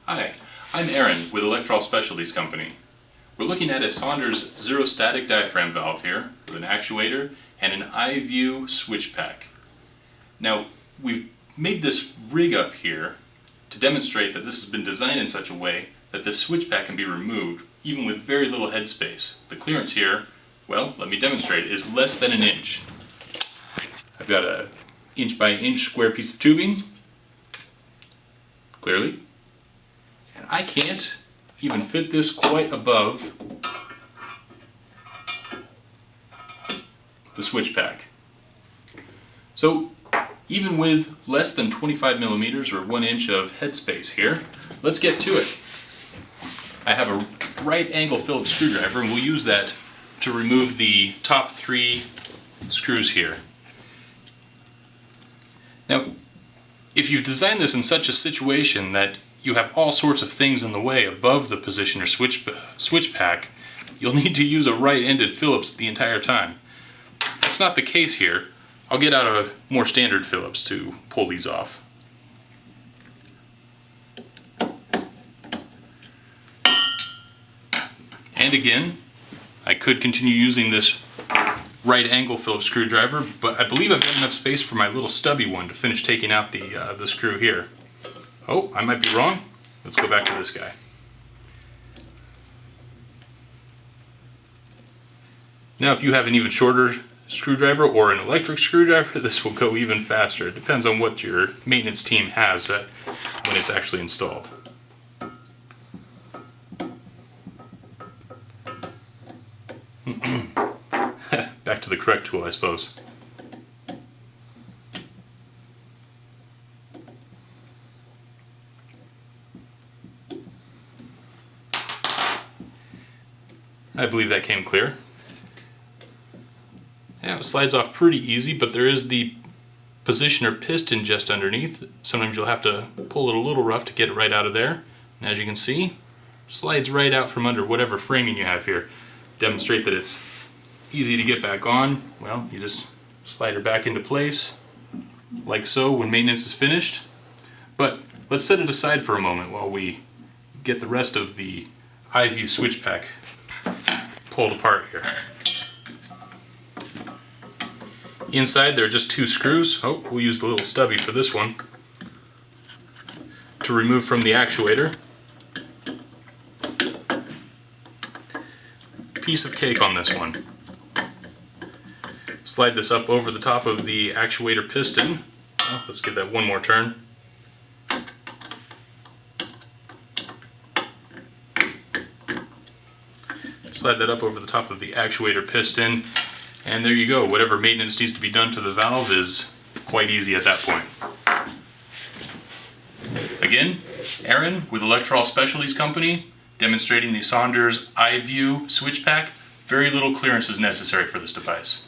Hi, I'm Aaron with ELECTROL Specialties Company. We're looking at a Saunders zero static diaphragm valve here with an actuator and an I-VUE switch pack. Now, we've made this rig up here to demonstrate that this has been designed in such a way that this switch pack can be removed even with very little headspace. The clearance here, well, let me demonstrate, is less than an inch. I've got an inch by inch square piece of tubing, clearly. And I can't even fit this quite above the switch pack. So even with less than 25 millimeters or 1 inch of headspace here, let's get to it. I have a right angle Phillips screwdriver and we'll use that to remove the top 3 screws here. Now, if you've designed this in such a situation that you have all sorts of things in the way above the positioner switch pack, you'll need to use a right-ended Phillips the entire time. That's not the case here. I'll get out a more standard Phillips to pull these off. And again, I could continue using this right angle Phillips screwdriver, but I believe I've got enough space for my little stubby one to finish taking out the screw here. Oh, I might be wrong. Let's go back to this guy. Now, if you have an even shorter screwdriver or an electric screwdriver, this will go even faster. It depends on what your maintenance team has when it's actually installed. Back to the correct tool, I suppose. I believe that came clear. Yeah, it slides off pretty easy, but there is the positioner piston just underneath. Sometimes you'll have to pull it a little rough to get it right out of there. And as you can see, slides right out from under whatever framing you have here. Demonstrate that it's easy to get back on. Well, you just slide her back into place, like so, when maintenance is finished. But let's set it aside for a moment while we get the rest of the I-VUE switch pack pulled apart here. Inside there are just 2 screws. Oh, we'll use the little stubby for this one to remove from the actuator. Piece of cake on this one. Slide this up over the top of the actuator piston. Well, let's give that one more turn. Slide that up over the top of the actuator piston, and there you go. Whatever maintenance needs to be done to the valve is quite easy at that point. Again, Aaron with ELECTROL Specialties Company, demonstrating the Saunders I-VUE switch pack. Very little clearance is necessary for this device.